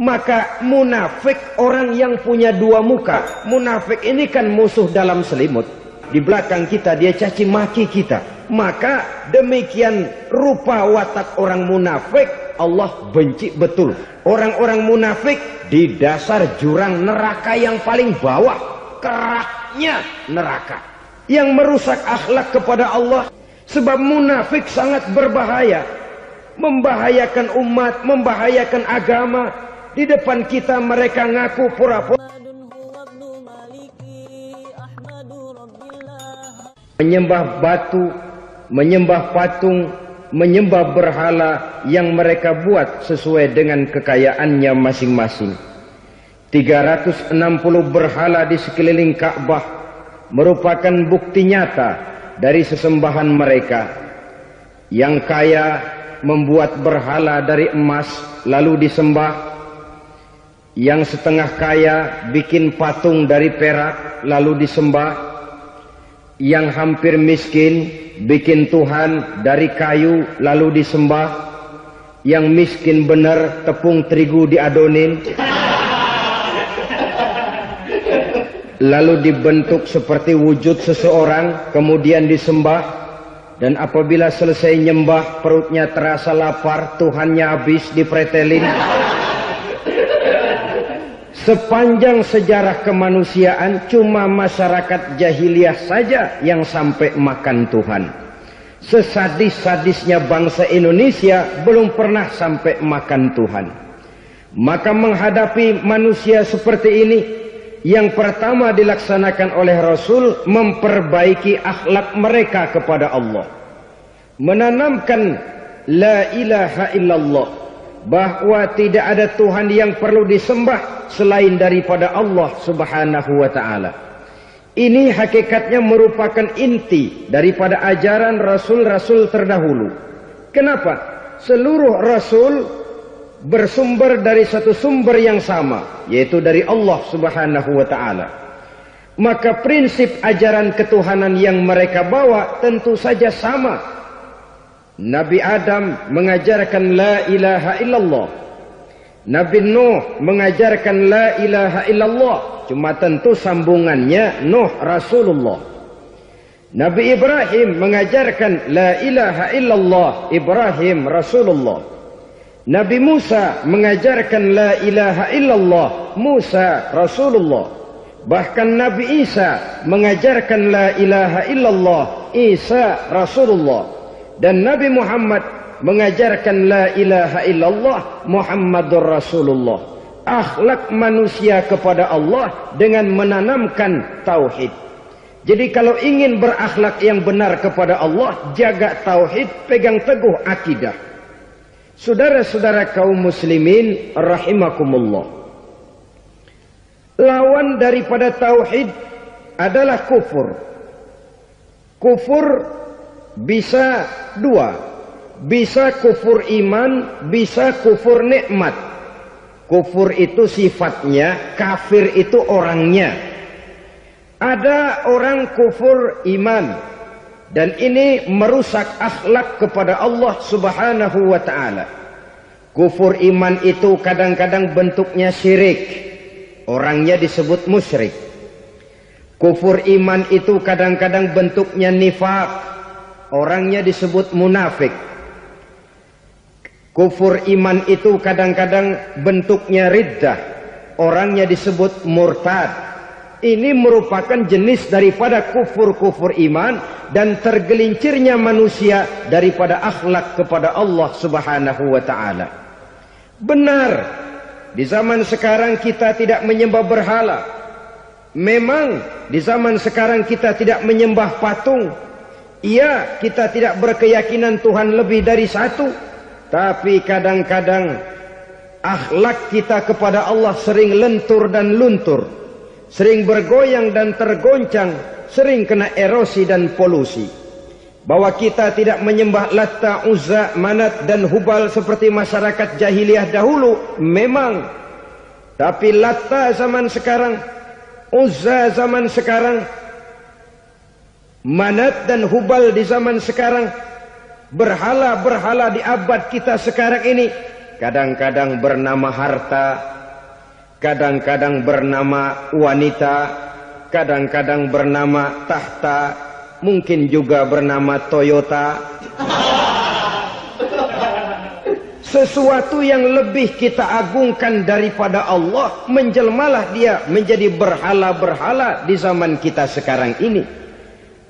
Maka munafik orang yang punya dua muka. Munafik ini kan musuh dalam selimut. Di belakang kita dia caci maki kita. Maka demikian rupa watak orang munafik Allah benci betul. Orang-orang munafik di dasar jurang neraka yang paling bawah, keraknya neraka, yang merusak akhlak kepada Allah. Sebab munafik sangat berbahaya, membahayakan umat, membahayakan agama. Di depan kita mereka ngaku pura-pura menyembah batu, menyembah patung, menyembah berhala yang mereka buat sesuai dengan kekayaannya masing-masing. 360 berhala di sekeliling Ka'bah merupakan bukti nyata dari sesembahan mereka. Yang kaya membuat berhala dari emas lalu disembah. Yang setengah kaya bikin patung dari perak lalu disembah. Yang hampir miskin bikin Tuhan dari kayu lalu disembah. Yang miskin benar tepung terigu diadonin lalu dibentuk seperti wujud seseorang kemudian disembah. Dan apabila selesai nyembah perutnya terasa lapar, Tuhannya habis dipretelin. Sepanjang sejarah kemanusiaan cuma masyarakat jahiliyah saja yang sampai makan Tuhan. Sesadis-sadisnya bangsa Indonesia belum pernah sampai makan Tuhan. Maka menghadapi manusia seperti ini, yang pertama dilaksanakan oleh Rasul memperbaiki akhlak mereka kepada Allah. Menanamkan la ilaha illallah, bahwa tidak ada Tuhan yang perlu disembah selain daripada Allah Subhanahu wa ta'ala. Ini hakikatnya merupakan inti daripada ajaran rasul-rasul terdahulu. Kenapa? Seluruh rasul bersumber dari satu sumber yang sama, yaitu dari Allah Subhanahu wa ta'ala. Maka prinsip ajaran ketuhanan yang mereka bawa tentu saja sama. Nabi Adam mengajarkan la ilaha illallah. Nabi Nuh mengajarkan la ilaha illallah. Cuma tentu sambungannya Nuh Rasulullah. Nabi Ibrahim mengajarkan la ilaha illallah, Ibrahim Rasulullah. Nabi Musa mengajarkan la ilaha illallah, Musa Rasulullah. Bahkan Nabi Isa mengajarkan la ilaha illallah, Isa Rasulullah. Dan Nabi Muhammad mengajarkan la ilaha illallah, Muhammadur Rasulullah. Akhlak manusia kepada Allah dengan menanamkan tauhid. Jadi kalau ingin berakhlak yang benar kepada Allah, jaga tauhid, pegang teguh akidah. Saudara-saudara kaum muslimin rahimakumullah, lawan daripada tauhid adalah kufur. Kufur bisa dua, bisa kufur iman, bisa kufur nikmat. Kufur itu sifatnya, kafir itu orangnya. Ada orang kufur iman, dan ini merusak akhlak kepada Allah Subhanahu wa ta'ala. Kufur iman itu kadang-kadang bentuknya syirik, orangnya disebut musyrik. Kufur iman itu kadang-kadang bentuknya nifaq, orangnya disebut munafik. Kufur iman itu kadang-kadang bentuknya riddah, orangnya disebut murtad. Ini merupakan jenis daripada kufur-kufur iman dan tergelincirnya manusia daripada akhlak kepada Allah Subhanahu wa ta'ala. Benar, di zaman sekarang kita tidak menyembah berhala. Memang di zaman sekarang kita tidak menyembah patung. Iya, kita tidak berkeyakinan Tuhan lebih dari satu. Tapi kadang-kadang akhlak kita kepada Allah sering lentur dan luntur, sering bergoyang dan tergoncang, sering kena erosi dan polusi. Bahwa kita tidak menyembah Latta, Uzza, Manat dan Hubal seperti masyarakat jahiliyah dahulu, memang. Tapi Latta zaman sekarang, Uzza zaman sekarang, Manat dan Hubal di zaman sekarang, berhala-berhala di abad kita sekarang ini kadang-kadang bernama harta, kadang-kadang bernama wanita, kadang-kadang bernama tahta, mungkin juga bernama Toyota. Sesuatu yang lebih kita agungkan daripada Allah, menjelmalah dia menjadi berhala-berhala di zaman kita sekarang ini.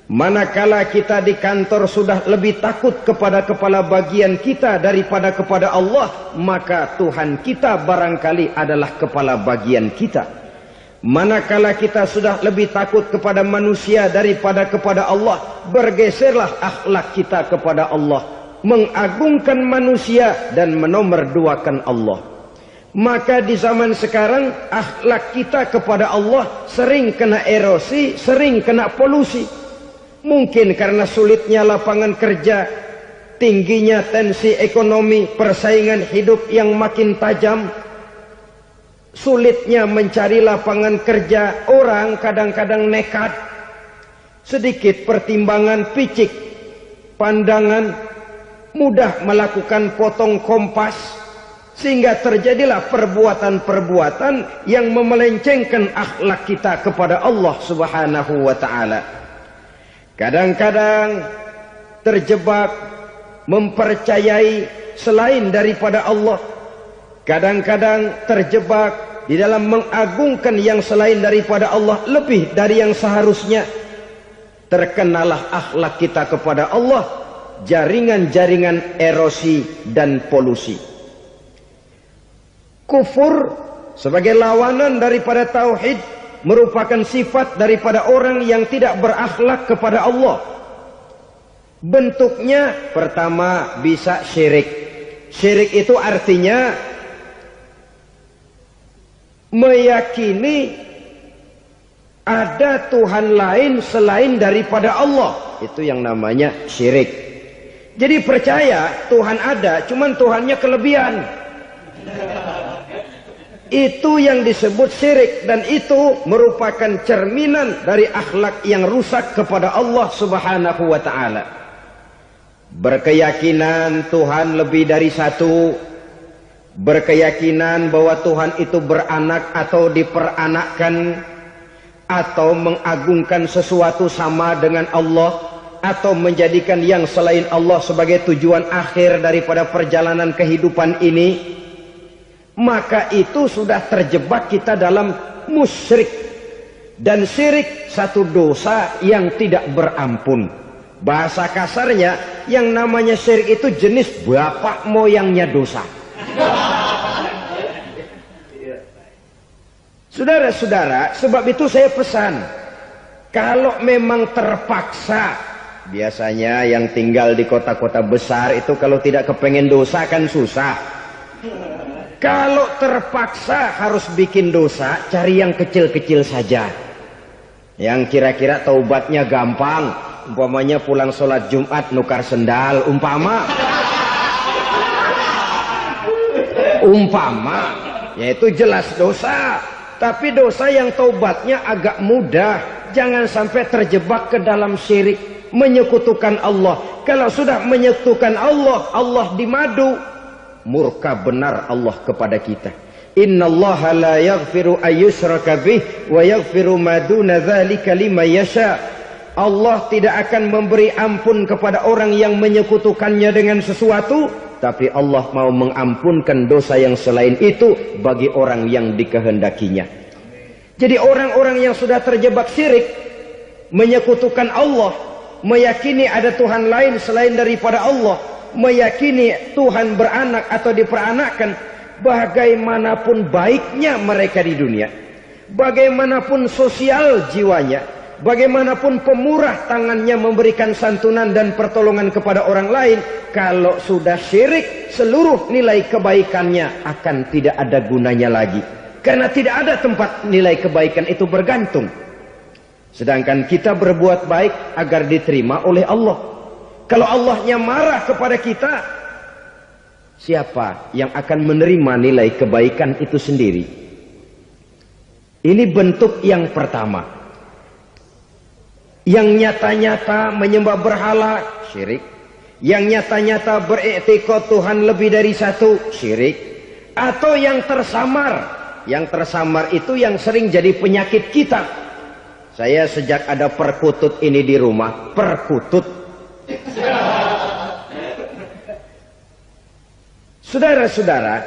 Manakala kita di kantor sudah lebih takut kepada kepala bagian kita daripada kepada Allah, maka Tuhan kita barangkali adalah kepala bagian kita. Manakala kita sudah lebih takut kepada manusia daripada kepada Allah, bergeserlah akhlak kita kepada Allah, mengagungkan manusia dan menomorduakan Allah. Maka di zaman sekarang akhlak kita kepada Allah sering kena erosi, sering kena polusi. Mungkin karena sulitnya lapangan kerja, tingginya tensi ekonomi, persaingan hidup yang makin tajam, sulitnya mencari lapangan kerja, orang kadang-kadang nekat, sedikit pertimbangan, picik pandangan, mudah melakukan potong kompas, sehingga terjadilah perbuatan-perbuatan yang memelencengkan akhlak kita kepada Allah Subhanahu wa ta'ala. Kadang-kadang terjebak mempercayai selain daripada Allah. Kadang-kadang terjebak di dalam mengagungkan yang selain daripada Allah lebih dari yang seharusnya. Terkenalah akhlak kita kepada Allah jaringan-jaringan erosi dan polusi. Kufur sebagai lawanan daripada tauhid merupakan sifat daripada orang yang tidak berakhlak kepada Allah. Bentuknya pertama bisa syirik. Syirik itu artinya meyakini ada Tuhan lain selain daripada Allah. Itu yang namanya syirik. Jadi percaya Tuhan ada, cuman Tuhannya kelebihan. Itu yang disebut syirik, dan itu merupakan cerminan dari akhlak yang rusak kepada Allah Subhanahu wa ta'ala. Berkeyakinan Tuhan lebih dari satu, berkeyakinan bahwa Tuhan itu beranak atau diperanakkan, atau mengagungkan sesuatu sama dengan Allah, atau menjadikan yang selain Allah sebagai tujuan akhir daripada perjalanan kehidupan ini, maka itu sudah terjebak kita dalam musyrik. Dan syirik satu dosa yang tidak berampun. Bahasa kasarnya, yang namanya syirik itu jenis bapak moyangnya dosa. Saudara-saudara, sebab itu saya pesan, kalau memang terpaksa, biasanya yang tinggal di kota-kota besar itu kalau tidak kepengen dosa kan susah. Kalau terpaksa harus bikin dosa, cari yang kecil-kecil saja, yang kira-kira taubatnya gampang. Umpamanya pulang sholat Jumat nukar sendal, umpama, yaitu jelas dosa. Tapi dosa yang taubatnya agak mudah. Jangan sampai terjebak ke dalam syirik, menyekutukan Allah. Kalau sudah menyekutukan Allah, Allah dimadu, murka benar Allah kepada kita. Innallaha la yaghfiru ayyushraka bih wa yaghfiru ma duna dzalika liman yasha. Allah tidak akan memberi ampun kepada orang yang menyekutukannya dengan sesuatu, tapi Allah mau mengampunkan dosa yang selain itu bagi orang yang dikehendakinya. Jadi orang-orang yang sudah terjebak syirik, menyekutukan Allah, meyakini ada Tuhan lain selain daripada Allah, meyakini Tuhan beranak atau diperanakkan, bagaimanapun baiknya mereka di dunia, bagaimanapun sosial jiwanya, bagaimanapun pemurah tangannya memberikan santunan dan pertolongan kepada orang lain, kalau sudah syirik, seluruh nilai kebaikannya akan tidak ada gunanya lagi. Karena tidak ada tempat nilai kebaikan itu bergantung. Sedangkan kita berbuat baik agar diterima oleh Allah. Kalau Allahnya marah kepada kita, siapa yang akan menerima nilai kebaikan itu sendiri? Ini bentuk yang pertama. Yang nyata-nyata menyembah berhala, syirik. Yang nyata-nyata beriktikad Tuhan lebih dari satu, syirik. Atau yang tersamar, yang tersamar itu yang sering jadi penyakit kita. Saya sejak ada perkutut ini di rumah, perkutut. Saudara-saudara,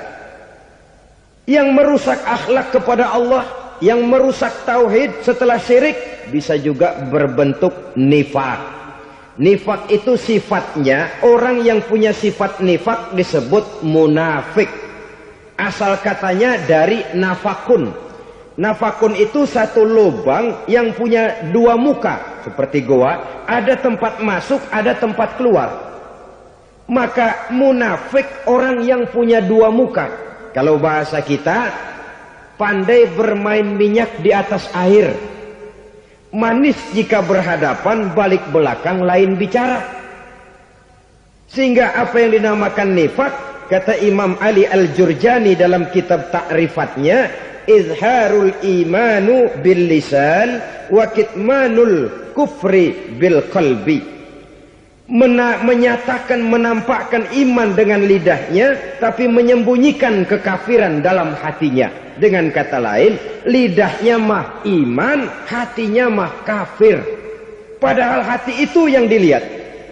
yang merusak akhlak kepada Allah, yang merusak tauhid setelah syirik, bisa juga berbentuk nifak. Nifak itu sifatnya, orang yang punya sifat nifak disebut munafik. Asal katanya dari nafakun. Nafakun itu satu lubang yang punya dua muka, seperti goa, ada tempat masuk, ada tempat keluar. Maka munafik orang yang punya dua muka. Kalau bahasa kita, pandai bermain minyak di atas air. Manis jika berhadapan, balik belakang lain bicara. Sehingga apa yang dinamakan nifak, kata Imam Ali Al-Jurjani dalam kitab ta'rifatnya, izharul imanu bil lisan wa kitmanul kufri bil qalbi. Menyatakan, menampakkan iman dengan lidahnya, tapi menyembunyikan kekafiran dalam hatinya. Dengan kata lain, lidahnya mah iman, hatinya mah kafir. Padahal hati itu yang dilihat,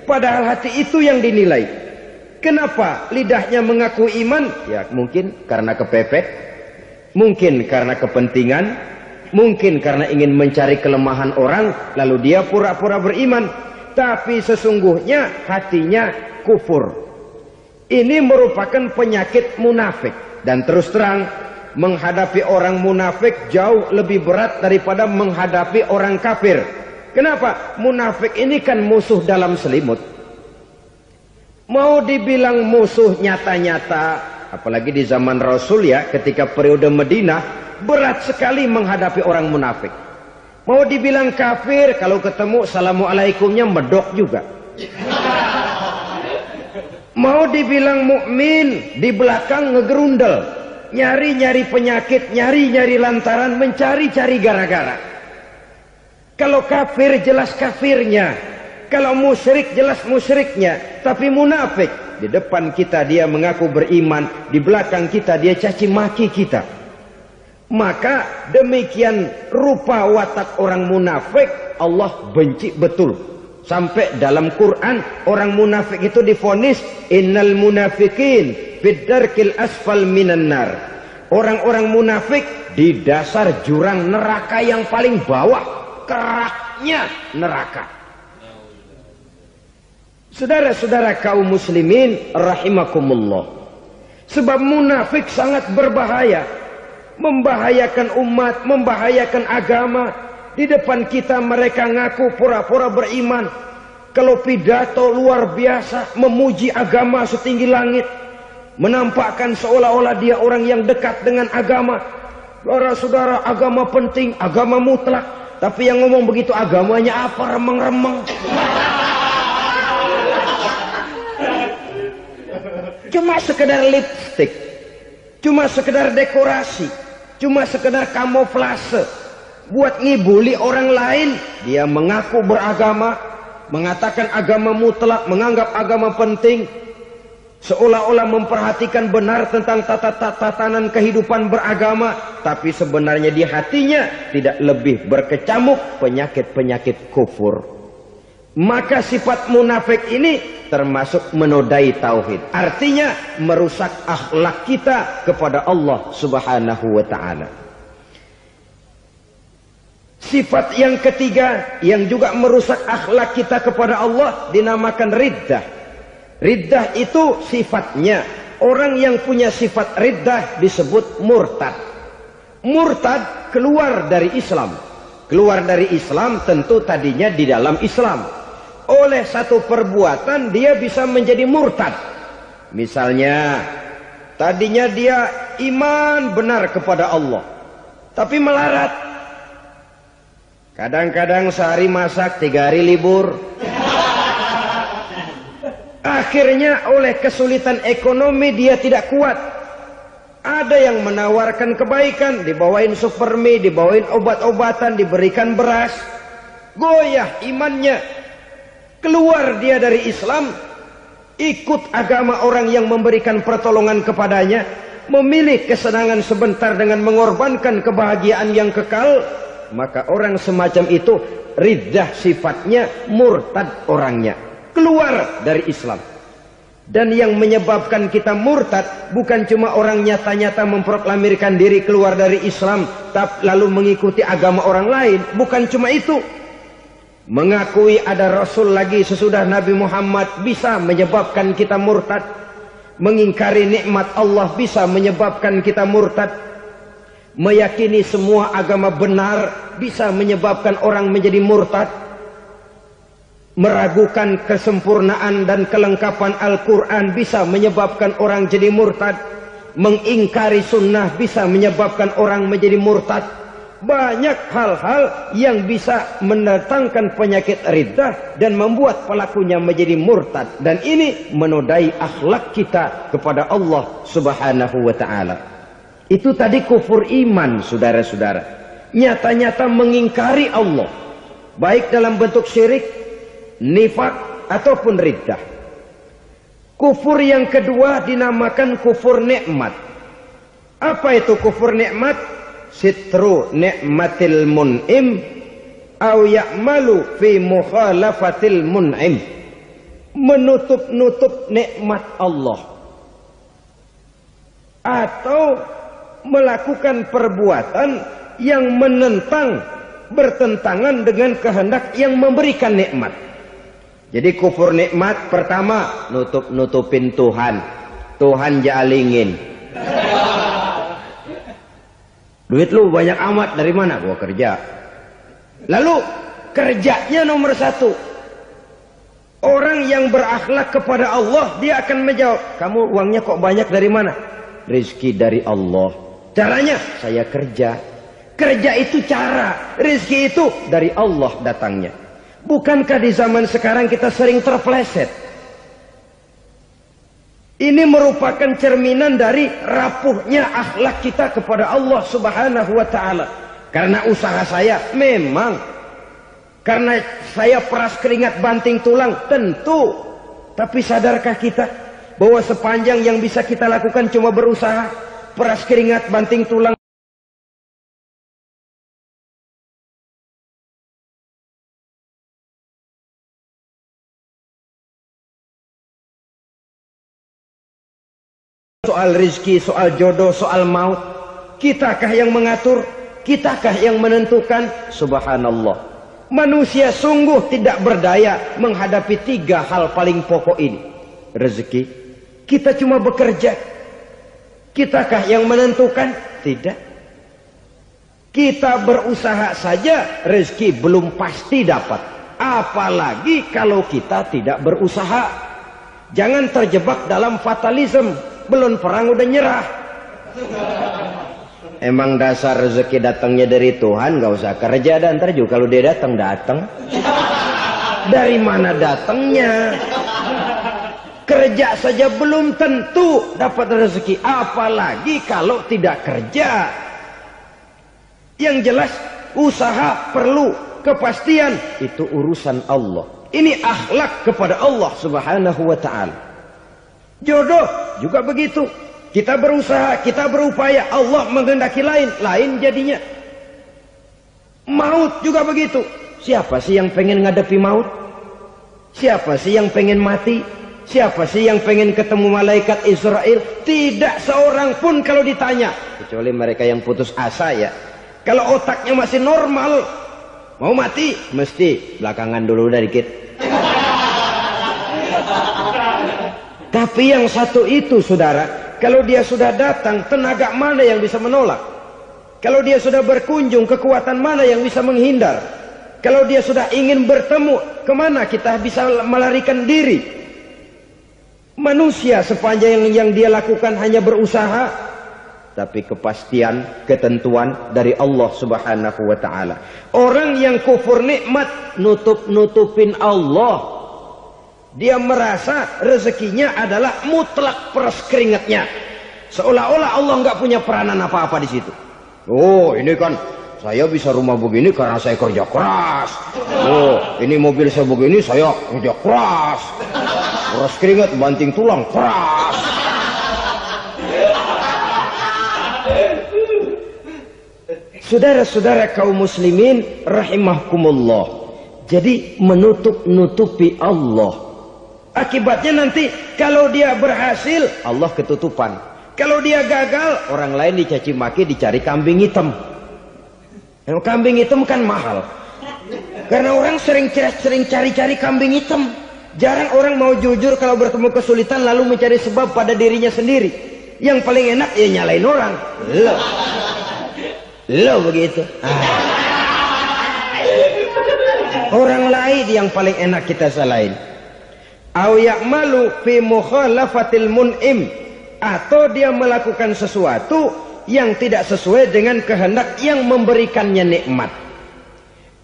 padahal hati itu yang dinilai. Kenapa lidahnya mengaku iman? Ya mungkin karena kepepet, mungkin karena kepentingan, mungkin karena ingin mencari kelemahan orang, lalu dia pura-pura beriman. Tapi sesungguhnya hatinya kufur. Ini merupakan penyakit munafik. Dan terus terang, menghadapi orang munafik jauh lebih berat daripada menghadapi orang kafir. Kenapa? Munafik ini kan musuh dalam selimut. Mau dibilang musuh nyata-nyata, apalagi di zaman Rasul ya, ketika periode Madinah, berat sekali menghadapi orang munafik. Mau dibilang kafir, kalau ketemu assalamualaikumnya medok juga. Mau dibilang mukmin, di belakang ngegerundel, nyari-nyari penyakit, nyari-nyari lantaran, mencari-cari gara-gara. Kalau kafir jelas kafirnya, kalau musyrik jelas musyriknya. Tapi munafik, di depan kita dia mengaku beriman, di belakang kita dia caci maki kita. Maka demikian rupa watak orang munafik, Allah benci betul. Sampai dalam Quran orang munafik itu divonis innal munafikin fid darkil asfal minan nar. Orang-orang munafik di dasar jurang neraka yang paling bawah, keraknya neraka. Saudara-saudara kaum muslimin rahimakumullah. Sebab munafik sangat berbahaya. Membahayakan umat, membahayakan agama. Di depan kita mereka ngaku pura-pura beriman. Kalau pidato luar biasa, memuji agama setinggi langit, menampakkan seolah-olah dia orang yang dekat dengan agama. Saudara-saudara, agama penting, agama mutlak. Tapi yang ngomong begitu agamanya apa? Remeng-remeng. Cuma sekedar lipstick, cuma sekedar dekorasi, cuma sekedar kamuflase buat ngibuli orang lain. Dia mengaku beragama, mengatakan agama mutlak, menganggap agama penting, seolah-olah memperhatikan benar tentang tatanan kehidupan beragama, tapi sebenarnya di hatinya tidak lebih berkecamuk penyakit-penyakit kufur. Maka sifat munafik ini termasuk menodai tauhid. Artinya merusak akhlak kita kepada Allah Subhanahu wa ta'ala. Sifat yang ketiga yang juga merusak akhlak kita kepada Allah dinamakan riddah. Riddah itu sifatnya, orang yang punya sifat riddah disebut murtad. Murtad keluar dari Islam. Keluar dari Islam tentu tadinya di dalam Islam. Oleh satu perbuatan dia bisa menjadi murtad. Misalnya tadinya dia iman benar kepada Allah, tapi melarat. Kadang-kadang sehari masak, 3 hari libur. Akhirnya oleh kesulitan ekonomi dia tidak kuat. Ada yang menawarkan kebaikan, dibawain supermi, dibawain obat-obatan, diberikan beras. Goyah imannya. Keluar dia dari Islam, ikut agama orang yang memberikan pertolongan kepadanya. memilih kesenangan sebentar dengan mengorbankan kebahagiaan yang kekal, maka orang semacam itu riddah sifatnya, murtad orangnya, keluar dari Islam. Dan yang menyebabkan kita murtad bukan cuma orang nyata-nyata memproklamirkan diri keluar dari Islam lalu mengikuti agama orang lain, bukan cuma itu. Mengakui ada Rasul lagi sesudah Nabi Muhammad bisa menyebabkan kita murtad. Mengingkari nikmat Allah bisa menyebabkan kita murtad. Meyakini semua agama benar bisa menyebabkan orang menjadi murtad. Meragukan kesempurnaan dan kelengkapan Al-Quran bisa menyebabkan orang jadi murtad. Mengingkari sunnah bisa menyebabkan orang menjadi murtad. Banyak hal-hal yang bisa mendatangkan penyakit riddah dan membuat pelakunya menjadi murtad. Dan ini menodai akhlak kita kepada Allah subhanahu wa ta'ala. Itu tadi kufur iman, saudara-saudara. Nyata-nyata mengingkari Allah, baik dalam bentuk syirik, nifak, ataupun riddah. Kufur yang kedua dinamakan kufur nikmat. Apa itu kufur nikmat? Sitru ni'matil mun'im au ya'malu fi mukhalafatil mun'im. Menutup-nutup nikmat Allah atau melakukan perbuatan yang menentang, bertentangan dengan kehendak yang memberikan nikmat. Jadi kufur nikmat pertama, nutup-nutupin Tuhan. Tuhan jalingin. Duit lu banyak amat, dari mana? Gua kerja. Lalu kerjanya nomor satu. Orang yang berakhlak kepada Allah, dia akan menjawab, kamu uangnya kok banyak, dari mana? Rizki dari Allah. Caranya, saya kerja. Kerja itu cara, rizki itu dari Allah datangnya. Bukankah di zaman sekarang kita sering terpleset? Ini merupakan cerminan dari rapuhnya akhlak kita kepada Allah subhanahu wa ta'ala. Karena usaha saya memang, karena saya peras keringat banting tulang, tentu. Tapi sadarkah kita bahwa sepanjang yang bisa kita lakukan cuma berusaha, peras keringat banting tulang, soal rizki, soal jodoh, soal maut, kitakah yang mengatur? Kitakah yang menentukan? Subhanallah. Manusia sungguh tidak berdaya menghadapi tiga hal paling pokok ini. Rezeki, kita cuma bekerja. Kitakah yang menentukan? Tidak. Kita berusaha saja, rezeki belum pasti dapat. Apalagi kalau kita tidak berusaha. Jangan terjebak dalam fatalisme. Belum perang udah nyerah. Emang dasar rezeki datangnya dari Tuhan, gak usah kerja, dan ntar juga kalau dia datang. Dari mana datangnya? Kerja saja belum tentu dapat rezeki, apalagi kalau tidak kerja. Yang jelas usaha perlu kepastian, itu urusan Allah. Ini akhlak kepada Allah subhanahu wa ta'ala. Jodoh juga begitu. Kita berusaha, kita berupaya, Allah menghendaki lain jadinya. Maut juga begitu. Siapa sih yang pengen ngadepi maut? Siapa sih yang pengen mati? Siapa sih yang pengen ketemu malaikat Israel? Tidak seorang pun kalau ditanya, kecuali mereka yang putus asa ya. Kalau otaknya masih normal, mau mati mesti belakangan dulu dari dikit. Tapi yang satu itu, saudara, kalau dia sudah datang, tenaga mana yang bisa menolak? Kalau dia sudah berkunjung, kekuatan mana yang bisa menghindar? Kalau dia sudah ingin bertemu, kemana kita bisa melarikan diri? Manusia sepanjang yang dia lakukan hanya berusaha, tapi kepastian, ketentuan dari Allah subhanahu wa ta'ala. Orang yang kufur nikmat, nutupin Allah. Dia merasa rezekinya adalah mutlak peras keringatnya. Seolah-olah Allah nggak punya peranan apa-apa di situ. Oh, ini kan saya bisa rumah begini karena saya kerja keras. Oh, ini mobil saya begini, saya kerja keras. Peras keringat, banting tulang, keras. Saudara-saudara kaum muslimin rahimakumullah. Jadi menutup-nutupi Allah. Akibatnya nanti kalau dia berhasil, Allah ketutupan. Kalau dia gagal, orang lain dicaci maki, dicari kambing hitam. Yang kambing hitam kan mahal. Karena orang sering cari-cari kambing hitam. Jarang orang mau jujur kalau bertemu kesulitan lalu mencari sebab pada dirinya sendiri. Yang paling enak ya nyalain orang. Lo begitu. Orang lain yang paling enak kita salahin. Au ya'malu fi mukhalafatil mun'im, atau dia melakukan sesuatu yang tidak sesuai dengan kehendak yang memberikannya nikmat.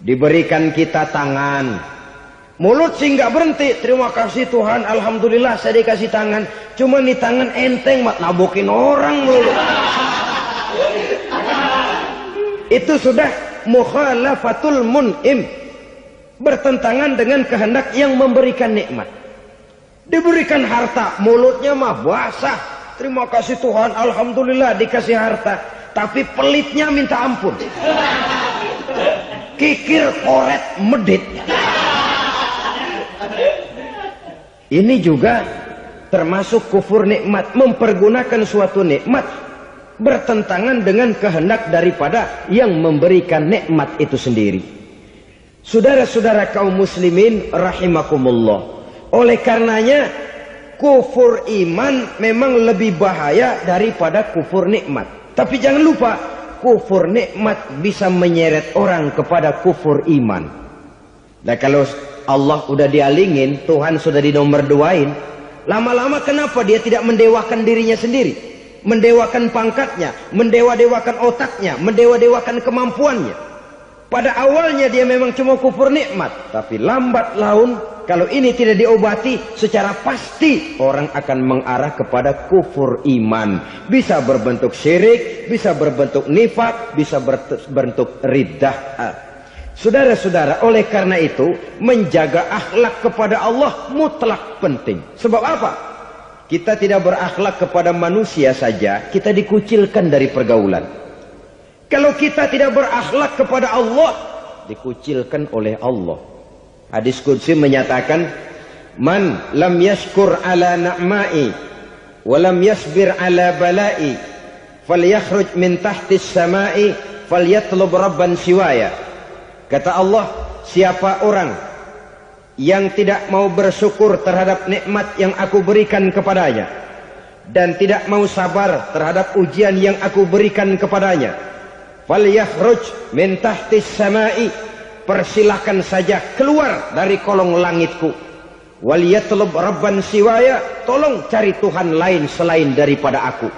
Diberikan kita tangan, mulut sih nggak berhenti. Terima kasih Tuhan, alhamdulillah saya dikasih tangan. Cuma nih tangan enteng mat nabokin orang mulu. Itu sudah mukhalafatul mun'im, bertentangan dengan kehendak yang memberikan nikmat. Diberikan harta, mulutnya mah basah. Terima kasih Tuhan, alhamdulillah dikasih harta. Tapi pelitnya minta ampun. Kikir, koret, medit. Ini juga termasuk kufur nikmat. Mempergunakan suatu nikmat bertentangan dengan kehendak daripada yang memberikan nikmat itu sendiri. Saudara-saudara kaum muslimin rahimakumullah. Oleh karenanya kufur iman memang lebih bahaya daripada kufur nikmat. Tapi jangan lupa, kufur nikmat bisa menyeret orang kepada kufur iman. Nah kalau Allah udah dialingin, Tuhan sudah dinomor duain, lama-lama kenapa dia tidak mendewakan dirinya sendiri? Mendewakan pangkatnya, mendewa-dewakan otaknya, mendewa-dewakan kemampuannya. Pada awalnya dia memang cuma kufur nikmat, tapi lambat laun kalau ini tidak diobati secara pasti orang akan mengarah kepada kufur iman. Bisa berbentuk syirik, bisa berbentuk nifak, bisa berbentuk riddah. Saudara-saudara, oleh karena itu menjaga akhlak kepada Allah mutlak penting. Sebab apa? Kita tidak berakhlak kepada manusia saja, kita dikucilkan dari pergaulan. Kalau kita tidak berakhlak kepada Allah, dikucilkan oleh Allah. Hadis qudsi menyatakan, man lam yashkur ala na'ma'i wa lam yasbir ala bala'i falyakhruj min tahtis sama'i falyatlub rabban siwaya. Kata Allah, siapa orang yang tidak mau bersyukur terhadap nikmat yang aku berikan kepadanya dan tidak mau sabar terhadap ujian yang aku berikan kepadanya, falyakhruj min tahtis sama'i, persilahkan saja keluar dari kolong langitku. Waliyatlub rabban siwaya, tolong cari Tuhan lain selain daripada aku.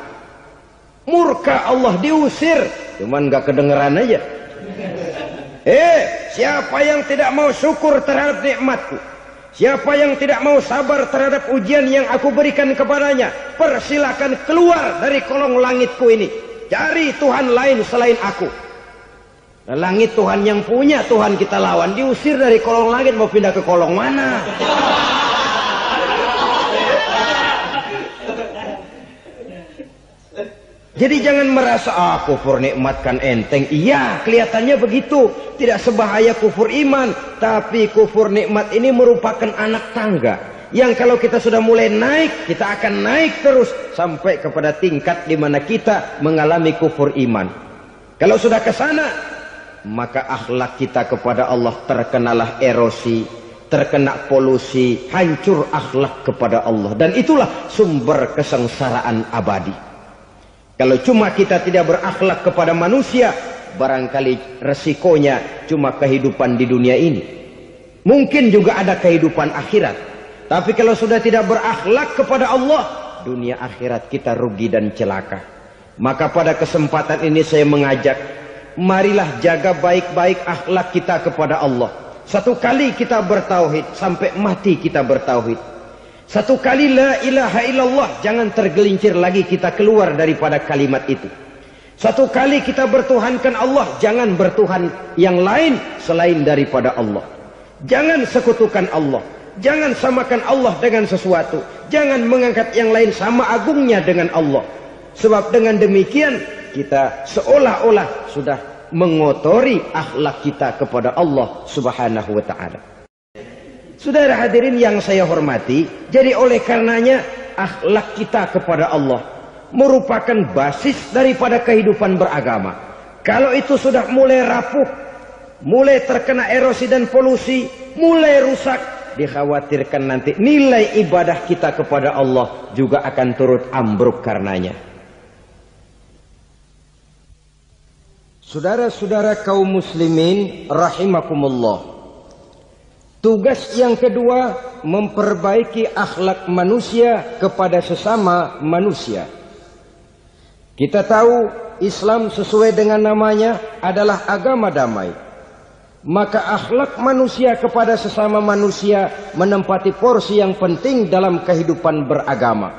Murka Allah, diusir, cuman gak kedengeran aja. Siapa yang tidak mau syukur terhadap nikmatku, siapa yang tidak mau sabar terhadap ujian yang aku berikan kepadanya, persilahkan keluar dari kolong langitku ini, cari Tuhan lain selain aku. Langit Tuhan yang punya, Tuhan kita lawan, diusir dari kolong langit, mau pindah ke kolong mana? Jadi jangan merasa kufur nikmat kan enteng. Iya, kelihatannya begitu, tidak sebahaya kufur iman. Tapi kufur nikmat ini merupakan anak tangga yang kalau kita sudah mulai naik, kita akan naik terus sampai kepada tingkat di mana kita mengalami kufur iman. Kalau sudah ke sana, maka akhlak kita kepada Allah terkenalah erosi, terkena polusi, hancur akhlak kepada Allah. Dan itulah sumber kesengsaraan abadi. Kalau cuma kita tidak berakhlak kepada manusia, barangkali resikonya cuma kehidupan di dunia ini. Mungkin juga ada kehidupan akhirat. Tapi kalau sudah tidak berakhlak kepada Allah, dunia akhirat kita rugi dan celaka. Maka pada kesempatan ini saya mengajak, marilah jaga baik-baik akhlak kita kepada Allah. Satu kali kita bertauhid, sampai mati kita bertauhid. Satu kali la ilaha illallah, jangan tergelincir lagi kita keluar daripada kalimat itu. Satu kali kita bertuhankan Allah, jangan bertuhan yang lain selain daripada Allah. Jangan sekutukan Allah, jangan samakan Allah dengan sesuatu, jangan mengangkat yang lain sama agungnya dengan Allah. Sebab dengan demikian kita seolah-olah sudah mengotori akhlak kita kepada Allah Subhanahu wa taala. Saudara hadirin yang saya hormati, jadi oleh karenanya akhlak kita kepada Allah merupakan basis daripada kehidupan beragama. Kalau itu sudah mulai rapuh, mulai terkena erosi dan polusi, mulai rusak, dikhawatirkan nanti nilai ibadah kita kepada Allah juga akan turut ambruk karenanya. Saudara-saudara kaum muslimin rahimakumullah, tugas yang kedua memperbaiki akhlak manusia kepada sesama manusia. Kita tahu Islam sesuai dengan namanya adalah agama damai. Maka akhlak manusia kepada sesama manusia menempati porsi yang penting dalam kehidupan beragama.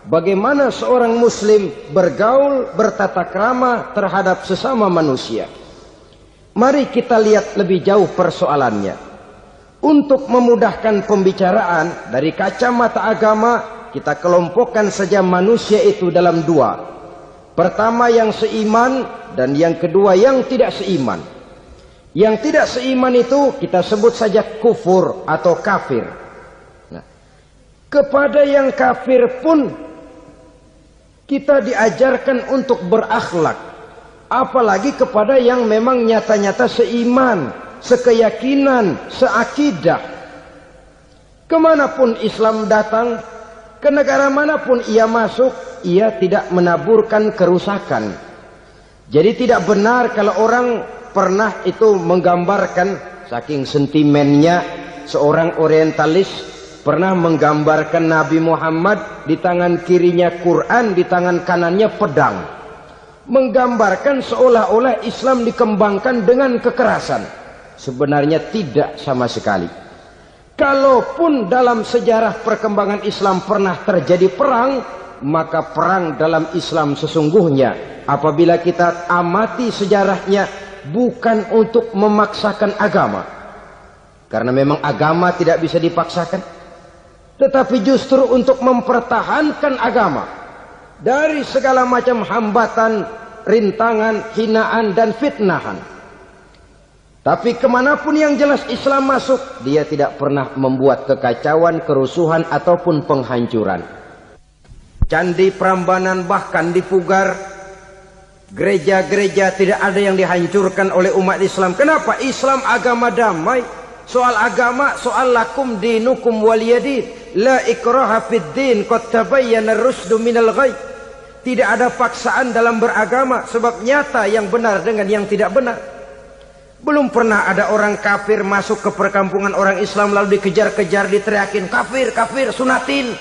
Bagaimana seorang muslim bergaul, bertata krama terhadap sesama manusia. Mari kita lihat lebih jauh persoalannya. Untuk memudahkan pembicaraan dari kacamata agama, kita kelompokkan saja manusia itu dalam dua. Pertama yang seiman dan yang kedua yang tidak seiman. Yang tidak seiman itu kita sebut saja kufur atau kafir. Nah, kepada yang kafir pun kita diajarkan untuk berakhlak. Apalagi kepada yang memang nyata-nyata seiman, sekeyakinan, seakidah. Kemanapun Islam datang, ke negara manapun ia masuk, ia tidak menaburkan kerusakan. Jadi tidak benar kalau orang pernah itu menggambarkan, saking sentimennya seorang orientalis pernah menggambarkan Nabi Muhammad di tangan kirinya Quran, di tangan kanannya pedang. Menggambarkan seolah-olah Islam dikembangkan dengan kekerasan. Sebenarnya tidak sama sekali. Kalaupun dalam sejarah perkembangan Islam pernah terjadi perang, maka perang dalam Islam sesungguhnya apabila kita amati sejarahnya bukan untuk memaksakan agama. Karena memang agama tidak bisa dipaksakan. Tetapi justru untuk mempertahankan agama dari segala macam hambatan, rintangan, hinaan dan fitnahan. Tapi kemanapun yang jelas Islam masuk, dia tidak pernah membuat kekacauan, kerusuhan ataupun penghancuran. Candi Prambanan bahkan dipugar, gereja-gereja tidak ada yang dihancurkan oleh umat Islam. Kenapa? Islam agama damai. Soal agama, soal lakum dinukum waliyadin. La ikraha fid din, qad tabayyana ar-rusdu minal ghayy. Tidak ada paksaan dalam beragama, sebab nyata yang benar dengan yang tidak benar. Belum pernah ada orang kafir masuk ke perkampungan orang Islam lalu dikejar-kejar, diteriakin kafir, kafir, sunatin.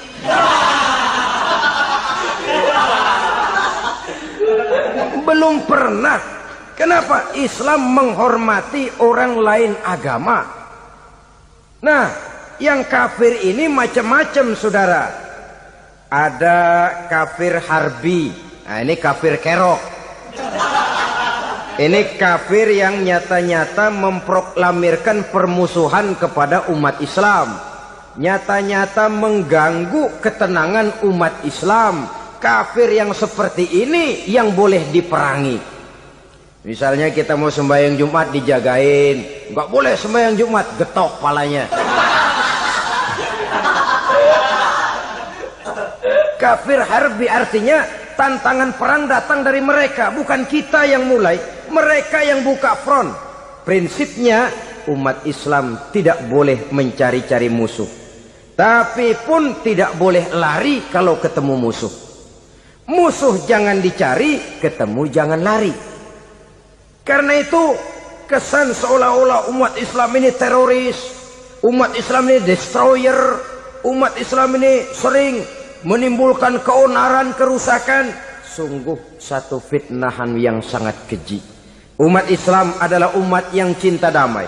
Belum pernah. Kenapa? Islam menghormati orang lain agama. Nah, yang kafir ini macam-macam saudara. Ada kafir harbi. Nah, ini kafir kerok. Ini kafir yang nyata-nyata memproklamirkan permusuhan kepada umat Islam. Nyata-nyata mengganggu ketenangan umat Islam. Kafir yang seperti ini yang boleh diperangi. Misalnya kita mau sembahyang Jumat dijagain, nggak boleh sembahyang Jumat, getok palanya. Kafir harbi artinya tantangan perang datang dari mereka, bukan kita yang mulai, mereka yang buka front. Prinsipnya umat Islam tidak boleh mencari-cari musuh, tapi pun tidak boleh lari kalau ketemu musuh. Musuh jangan dicari, ketemu jangan lari. Karena itu kesan seolah-olah umat Islam ini teroris, umat Islam ini destroyer, umat Islam ini sering menimbulkan keonaran, kerusakan. Sungguh satu fitnahan yang sangat keji. Umat Islam adalah umat yang cinta damai.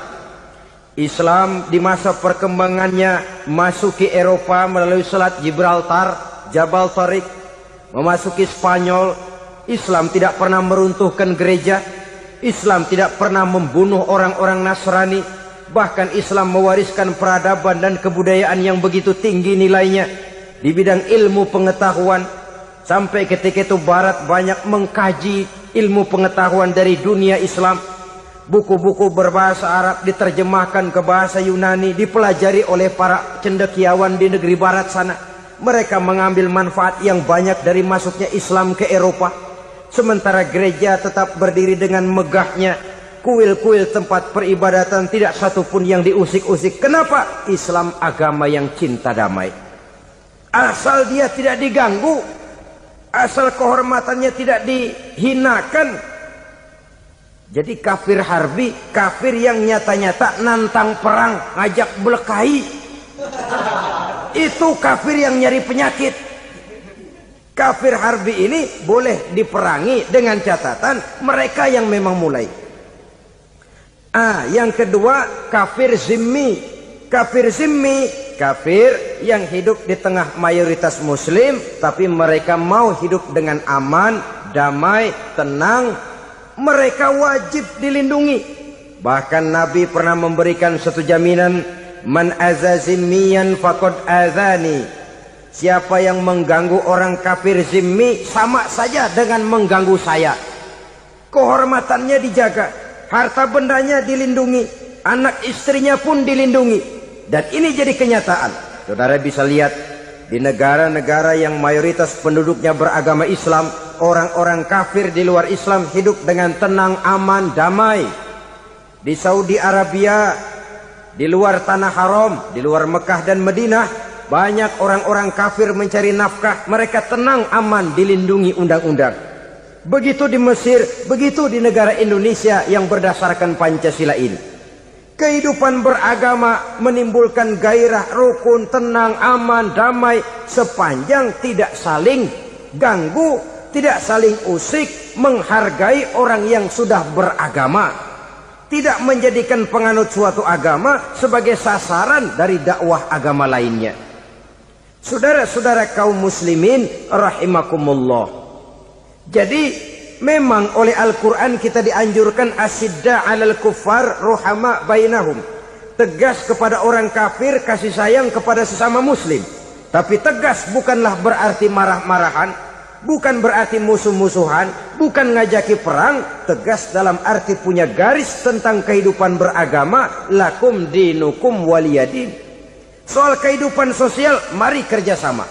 Islam di masa perkembangannya masuki Eropa melalui Selat Gibraltar, Jabal Tariq, memasuki Spanyol. Islam tidak pernah meruntuhkan gereja. Islam tidak pernah membunuh orang-orang Nasrani. Bahkan Islam mewariskan peradaban dan kebudayaan yang begitu tinggi nilainya di bidang ilmu pengetahuan. Sampai ketika itu Barat banyak mengkaji, ilmu pengetahuan dari dunia Islam. Buku-buku berbahasa Arab diterjemahkan ke bahasa Yunani, dipelajari oleh para cendekiawan di negeri barat sana. Mereka mengambil manfaat yang banyak dari masuknya Islam ke Eropa. Sementara gereja tetap berdiri dengan megahnya. Kuil-kuil tempat peribadatan tidak satupun yang diusik-usik. Kenapa? Islam agama yang cinta damai. Asal dia tidak diganggu, asal kehormatannya tidak dihinakan. Jadi kafir harbi, kafir yang nyata-nyata nantang perang, ngajak berkelahi. Itu kafir yang nyari penyakit. Kafir harbi ini boleh diperangi dengan catatan mereka yang memang mulai. Yang kedua, kafir zimmi. Kafir zimmi, kafir yang hidup di tengah mayoritas muslim, tapi mereka mau hidup dengan aman, damai, tenang. Mereka wajib dilindungi. Bahkan Nabi pernah memberikan satu jaminan, man azazimmiyan faqad azani. Siapa yang mengganggu orang kafir zimmi sama saja dengan mengganggu saya. Kehormatannya dijaga, harta bendanya dilindungi, anak istrinya pun dilindungi. Dan ini jadi kenyataan. Saudara bisa lihat di negara-negara yang mayoritas penduduknya beragama Islam, orang-orang kafir di luar Islam hidup dengan tenang, aman, damai. Di Saudi Arabia, di luar tanah haram, di luar Mekah dan Madinah, banyak orang-orang kafir mencari nafkah. Mereka tenang, aman, dilindungi undang-undang. Begitu di Mesir, begitu di negara Indonesia yang berdasarkan Pancasila ini. Kehidupan beragama menimbulkan gairah, rukun, tenang, aman, damai, sepanjang tidak saling ganggu, tidak saling usik, menghargai orang yang sudah beragama, tidak menjadikan penganut suatu agama sebagai sasaran dari dakwah agama lainnya. Saudara-saudara kaum muslimin rahimakumullah. Jadi memang oleh Al-Quran kita dianjurkan asidda alal kuffar ruhama bainahum. Tegas kepada orang kafir, kasih sayang kepada sesama muslim. Tapi tegas bukanlah berarti marah-marahan, bukan berarti musuh-musuhan, bukan ngajaki perang. Tegas dalam arti punya garis tentang kehidupan beragama. Lakum dinukum waliyadin. Soal kehidupan sosial, mari kerjasama.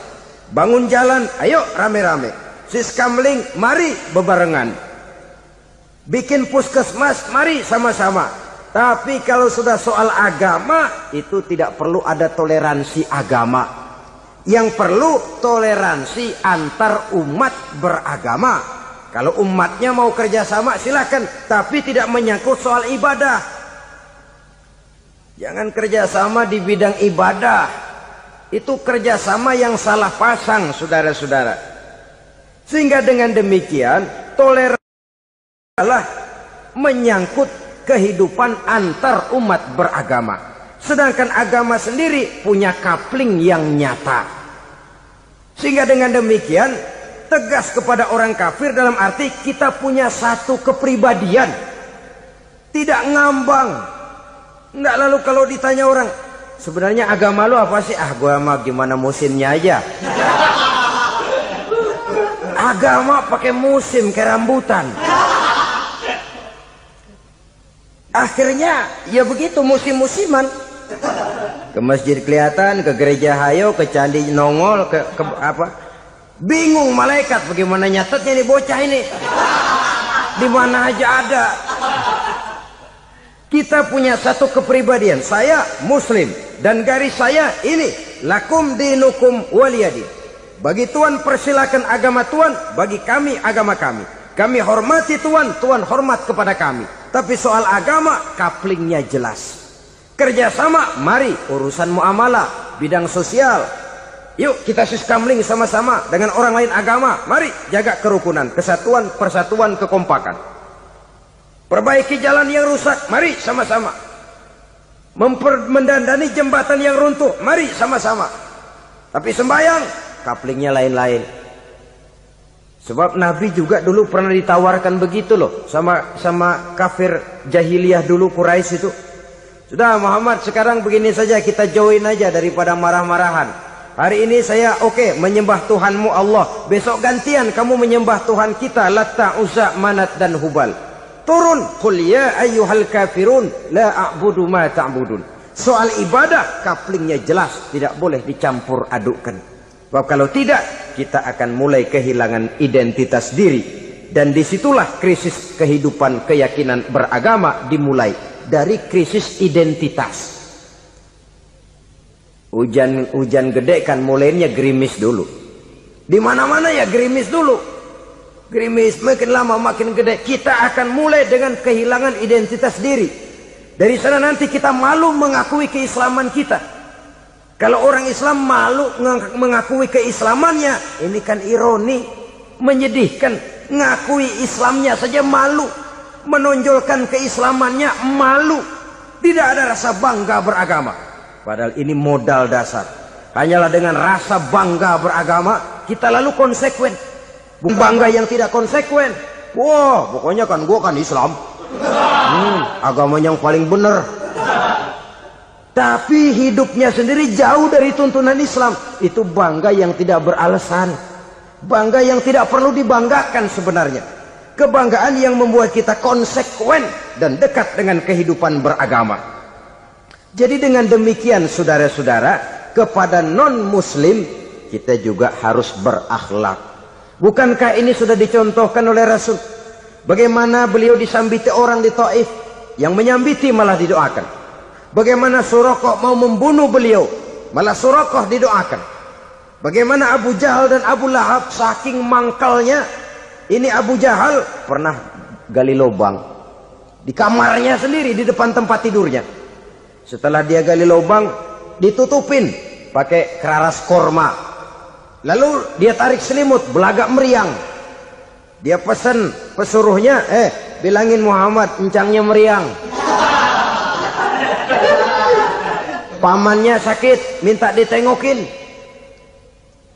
Bangun jalan, ayo rame-rame. Siskamling, mari bebarengan. Bikin puskesmas, mari sama-sama. Tapi kalau sudah soal agama, itu tidak perlu ada toleransi agama. Yang perlu toleransi antar umat beragama. Kalau umatnya mau kerjasama silakan, tapi tidak menyangkut soal ibadah. Jangan kerjasama di bidang ibadah. Itu kerjasama yang salah pasang, saudara-saudara. Sehingga dengan demikian toleransi adalah menyangkut kehidupan antar umat beragama. Sedangkan agama sendiri punya kapling yang nyata. Sehingga dengan demikian tegas kepada orang kafir dalam arti kita punya satu kepribadian. Tidak ngambang. Enggak lalu kalau ditanya orang, sebenarnya agama lu apa sih? Gua mah gimana musimnya aja. Agama pakai musim kayak rambutan. Akhirnya ya begitu musim-musiman. Ke masjid kelihatan, ke gereja hayo, ke candi nongol, ke apa? Bingung malaikat bagaimana nyatetnya nih bocah ini. Di mana aja ada. Kita punya satu kepribadian. Saya muslim dan garis saya ini lakum dinukum waliyadin. Bagi Tuhan persilakan agama Tuhan, bagi kami agama kami. Kami hormati Tuhan, Tuhan hormat kepada kami. Tapi soal agama, kaplingnya jelas. Kerjasama, mari urusan muamalah, bidang sosial. Yuk kita siskamling sama-sama dengan orang lain agama. Mari jaga kerukunan, kesatuan, persatuan, kekompakan. Perbaiki jalan yang rusak, mari sama-sama. Mendandani jembatan yang runtuh, mari sama-sama. Tapi sembahyang, kaplingnya lain-lain. Sebab Nabi juga dulu pernah ditawarkan begitu loh sama kafir jahiliyah dulu Quraisy itu. Sudah Muhammad, sekarang begini saja, kita join aja daripada marah-marahan. Hari ini saya menyembah Tuhanmu Allah. Besok gantian kamu menyembah Tuhan kita Latta, Uzza, Manat dan Hubal. Turun, qul ya ayyuhal kafirun la a'budu ma ta'budun. Soal ibadah kaplingnya jelas, tidak boleh dicampur adukkan. Sebab kalau tidak, kita akan mulai kehilangan identitas diri. Dan disitulah krisis kehidupan keyakinan beragama dimulai. Dari krisis identitas. Hujan gede kan mulainya gerimis dulu. Di mana-mana ya gerimis dulu. Gerimis makin lama makin gede. Kita akan mulai dengan kehilangan identitas diri. Dari sana nanti kita malu mengakui keislaman kita. Kalau orang Islam malu mengakui keislamannya, ini kan ironi, menyedihkan. Ngakui Islamnya saja malu, menonjolkan keislamannya malu. Tidak ada rasa bangga beragama. Padahal ini modal dasar. Hanyalah dengan rasa bangga beragama kita lalu konsekuen. Bangga yang tidak konsekuen, wah pokoknya kan gua kan Islam, agama yang paling benar. Tapi hidupnya sendiri jauh dari tuntunan Islam. Itu bangga yang tidak beralasan, bangga yang tidak perlu dibanggakan sebenarnya. Kebanggaan yang membuat kita konsekuen dan dekat dengan kehidupan beragama. Jadi dengan demikian saudara-saudara, kepada non-muslim kita juga harus berakhlak. Bukankah ini sudah dicontohkan oleh Rasul? Bagaimana beliau disambiti orang di Taif, yang menyambiti malah didoakan. Bagaimana Suraqah mau membunuh beliau, malah Suraqah didoakan. Bagaimana Abu Jahal dan Abu Lahab saking mangkalnya. Ini Abu Jahal pernah gali lubang di kamarnya sendiri, di depan tempat tidurnya. Setelah dia gali lubang, ditutupin pakai keraras korma. Lalu dia tarik selimut, belagak meriang. Dia pesan pesuruhnya, bilangin Muhammad, encangnya meriang. Pamannya sakit, minta ditengokin.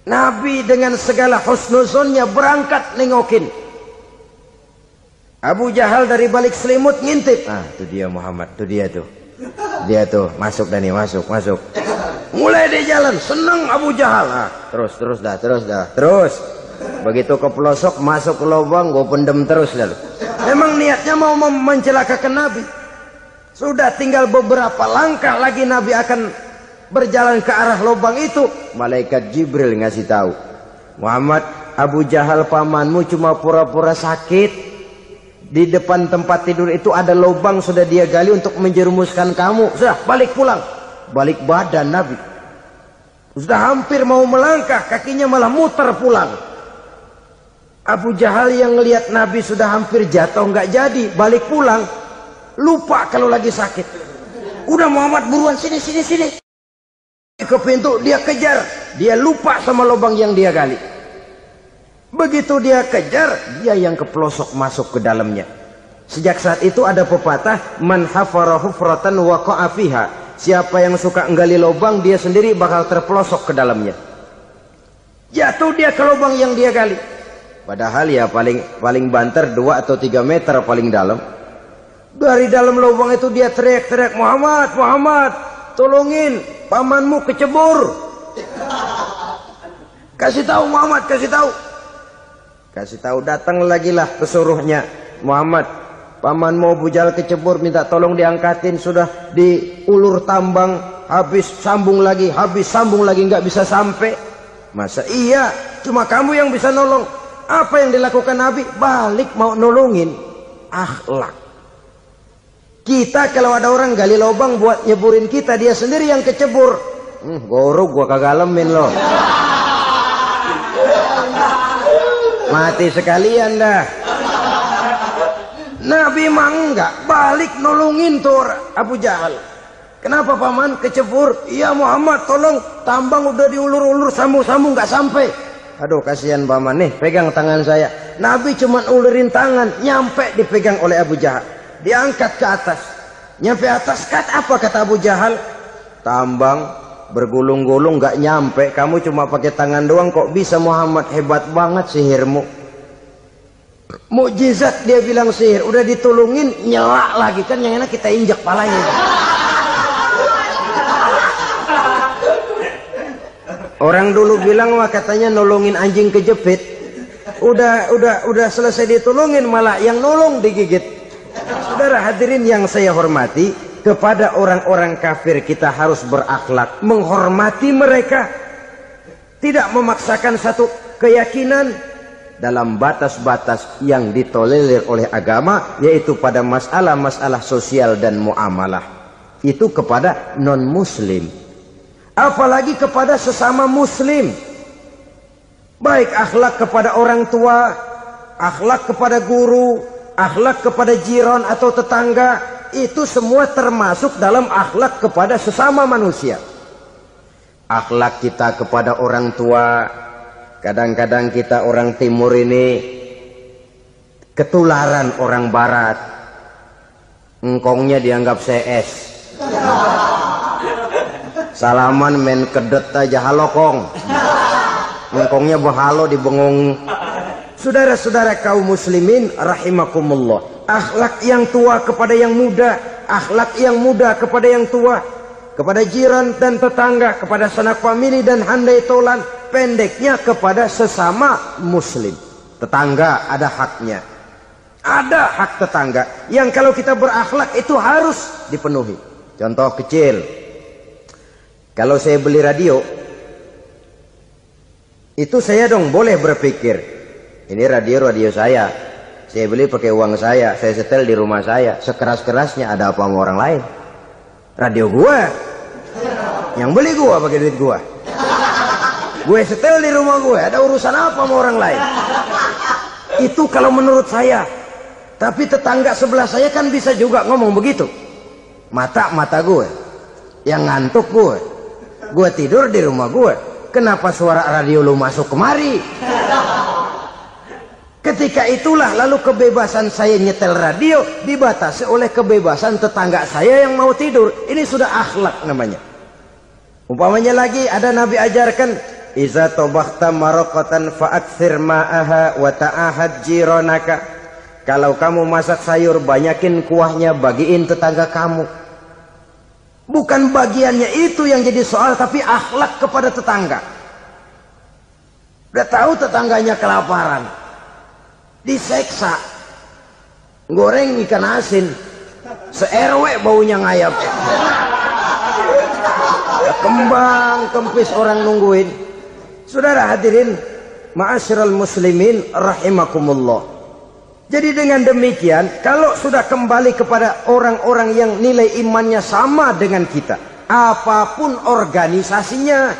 Nabi dengan segala husnuzonnya berangkat nengokin. Abu Jahal dari balik selimut ngintip. Itu dia Muhammad, itu dia tuh. Dia tuh masuk Dani, masuk. Mulai dia jalan, seneng Abu Jahal. Terus dah. Begitu ke pelosok, masuk ke lubang, gue pendem terus lalu. Memang niatnya mau mencelakakan Nabi. Sudah tinggal beberapa langkah lagi Nabi akan berjalan ke arah lubang itu. Malaikat Jibril ngasih tahu, Muhammad, Abu Jahal pamanmu cuma pura-pura sakit. Di depan tempat tidur itu ada lubang sudah dia gali untuk menjerumuskan kamu. Sudah balik pulang. Balik badan Nabi. Sudah hampir mau melangkah, kakinya malah muter pulang. Abu Jahal yang ngelihat Nabi sudah hampir jatuh nggak jadi, balik pulang. Lupa kalau lagi sakit. Udah Muhammad buruan sini. Ke pintu dia kejar. Dia lupa sama lubang yang dia gali. Begitu dia kejar, dia yang ke pelosok masuk ke dalamnya. Sejak saat itu ada pepatah, man hafara hufratan waqa'a fiha. Siapa yang suka nggali lubang, dia sendiri bakal terpelosok ke dalamnya. Jatuh dia ke lubang yang dia gali. Padahal ya paling banter 2 atau 3 meter paling dalam. Dari dalam lubang itu dia teriak-teriak, Muhammad, tolongin, pamanmu kecebur. Kasih tahu Muhammad, kasih tahu, datang lagi lah pesuruhnya. Muhammad, pamanmu Abu Jahal kecebur, minta tolong diangkatin. Sudah diulur tambang, habis sambung lagi, nggak bisa sampai. Masa iya, cuma kamu yang bisa nolong. Apa yang dilakukan Nabi? Balik mau nolongin. Akhlak. Kita kalau ada orang gali lubang buat nyeburin kita, dia sendiri yang kecebur. Gorok gua kagak lemin loh. Mati sekalian dah. Nabi mah enggak, balik nolongin tuh Abu Jahal. Kenapa paman kecebur? Iya Muhammad, tolong, tambang udah diulur-ulur, sambung-sambung nggak sampai. Aduh kasihan paman, nih pegang tangan saya. Nabi cuma ulurin tangan, nyampe dipegang oleh Abu Jahal. Diangkat ke atas. Nyampe atas, apa kata Abu Jahal? Tambang bergulung-gulung nggak nyampe, kamu cuma pakai tangan doang kok bisa Muhammad, hebat banget sihirmu. Mukjizat dia bilang sihir, udah ditolongin nyelak lagi, kan yang enak kita injak palanya. Orang dulu bilang wah katanya nolongin anjing kejepit. Udah selesai ditolongin malah yang nolong digigit. Saudara hadirin yang saya hormati, kepada orang-orang kafir kita harus berakhlak, menghormati mereka, tidak memaksakan satu keyakinan dalam batas-batas yang ditolerir oleh agama, yaitu pada masalah-masalah sosial dan muamalah. Itu kepada non-muslim, apalagi kepada sesama muslim. Baik akhlak kepada orang tua, akhlak kepada guru, akhlak kepada jiran atau tetangga, itu semua termasuk dalam akhlak kepada sesama manusia. Akhlak kita kepada orang tua, kadang-kadang kita orang timur ini ketularan orang barat. Engkongnya dianggap CS. Salaman main kedet aja, halo kong. Engkongnya bahalo dibengong. Saudara-saudara kaum muslimin rahimakumullah, akhlak yang tua kepada yang muda, akhlak yang muda kepada yang tua, kepada jiran dan tetangga, kepada sanak famili dan handai tolan, pendeknya kepada sesama muslim. Tetangga ada haknya, ada hak tetangga yang kalau kita berakhlak itu harus dipenuhi. Contoh kecil, kalau saya beli radio, itu saya dong boleh berpikir, ini radio saya beli pakai uang saya setel di rumah saya, sekeras-kerasnya ada apa sama orang lain? Radio gua, yang beli gua pakai duit gua, gue setel di rumah gue, ada urusan apa sama orang lain? Itu kalau menurut saya. Tapi tetangga sebelah saya kan bisa juga ngomong begitu. Mata gue yang ngantuk, gue tidur di rumah gue, kenapa suara radio lu masuk kemari? Ketika itulah lalu kebebasan saya nyetel radio dibatasi oleh kebebasan tetangga saya yang mau tidur. Ini sudah akhlak namanya. Umpamanya lagi ada Nabi ajarkan, iza tobakhta maraqatan fa'akthir ma'aha wa ta'ahad jiranaka. Kalau kamu masak sayur, banyakin kuahnya, bagiin tetangga kamu. Bukan bagiannya itu yang jadi soal, tapi akhlak kepada tetangga. Udah tahu tetangganya kelaparan, diseksa, goreng ikan asin, se-RW baunya ngayap, kembang kempis orang nungguin. Saudara hadirin ma'asyiral muslimin rahimakumullah. Jadi dengan demikian, kalau sudah kembali kepada orang-orang yang nilai imannya sama dengan kita, apapun organisasinya,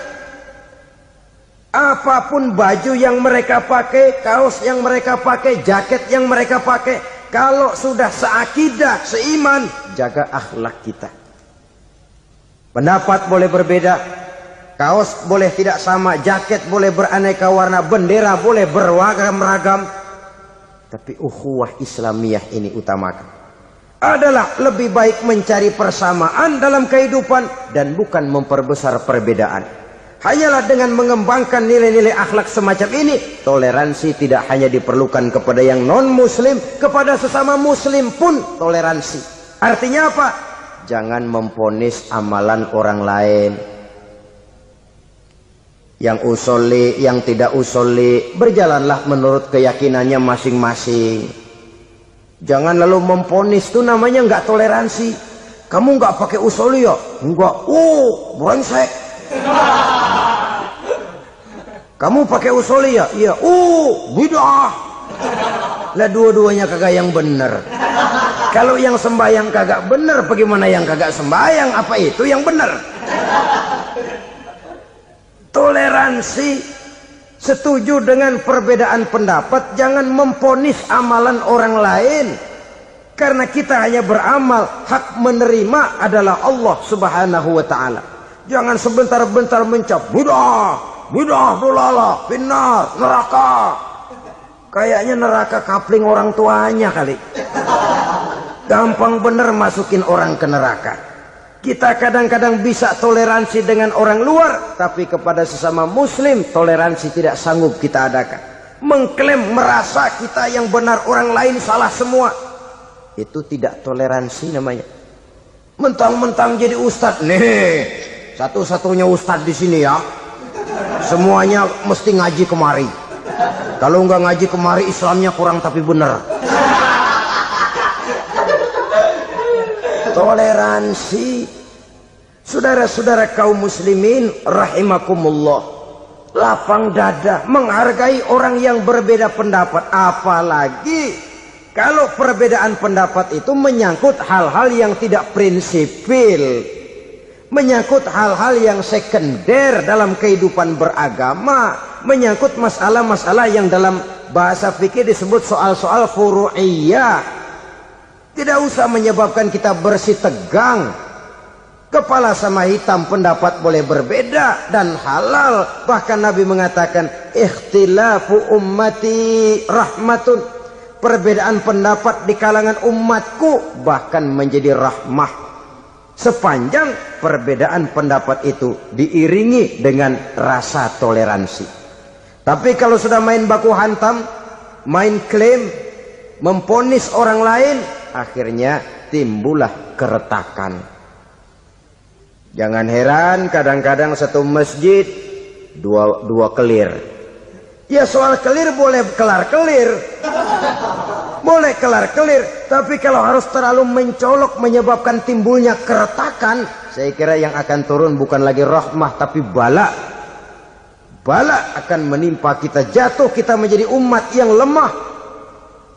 apapun baju yang mereka pakai, kaos yang mereka pakai, jaket yang mereka pakai, kalau sudah seakidah, seiman, jaga akhlak kita. Pendapat boleh berbeda, kaos boleh tidak sama, jaket boleh beraneka warna, bendera boleh beragam-ragam, tapi ukhuwah Islamiyah ini utamakan. Adalah lebih baik mencari persamaan dalam kehidupan dan bukan memperbesar perbedaan. Hanyalah dengan mengembangkan nilai-nilai akhlak semacam ini, toleransi tidak hanya diperlukan kepada yang non-muslim, kepada sesama muslim pun toleransi. Artinya apa? Jangan memponis amalan orang lain. Yang usolli, yang tidak usolli, berjalanlah menurut keyakinannya masing-masing. Jangan lalu memponis, itu namanya nggak toleransi. Kamu nggak pakai usolli ya? Enggak. Brengsek. Kamu pakai usolli ya? Iya. Bid'ah. Lah dua-duanya kagak yang bener. Kalau yang sembahyang kagak bener, bagaimana yang kagak sembahyang? Apa itu yang bener? Toleransi, setuju dengan perbedaan pendapat, jangan memponis amalan orang lain. Karena kita hanya beramal, hak menerima adalah Allah Subhanahu wa ta'ala. Jangan sebentar-bentar mencap bid'ah dolalah, finnar, neraka. Kayaknya neraka kapling orang tuanya kali. Gampang bener masukin orang ke neraka. Kita kadang-kadang bisa toleransi dengan orang luar, tapi kepada sesama muslim toleransi tidak sanggup kita adakan. Mengklaim merasa kita yang benar, orang lain salah semua, itu tidak toleransi namanya. Mentang-mentang jadi ustadz, nih satu-satunya ustadz di sini ya, semuanya mesti ngaji kemari. Kalau nggak ngaji kemari Islamnya kurang tapi bener. Toleransi. Saudara-saudara kaum muslimin rahimakumullah, lapang dada menghargai orang yang berbeda pendapat, apalagi kalau perbedaan pendapat itu menyangkut hal-hal yang tidak prinsipil, menyangkut hal-hal yang sekunder dalam kehidupan beragama, menyangkut masalah-masalah yang dalam bahasa fikih disebut soal-soal furu'iyah. Tidak usah menyebabkan kita bersih tegang. Kepala sama hitam pendapat boleh berbeda dan halal. Bahkan Nabi mengatakan ikhtilafu ummati rahmatun. Perbedaan pendapat di kalangan umatku bahkan menjadi rahmah, sepanjang perbedaan pendapat itu diiringi dengan rasa toleransi. Tapi kalau sudah main baku hantam, main klaim, memponis orang lain, akhirnya timbullah keretakan. Jangan heran kadang-kadang satu masjid dua kelir. Ya soal kelir boleh kelar-kelir, boleh kelar-kelir. Tapi kalau harus terlalu mencolok menyebabkan timbulnya keretakan, saya kira yang akan turun bukan lagi rahmah tapi bala. Bala akan menimpa kita, jatuh kita menjadi umat yang lemah.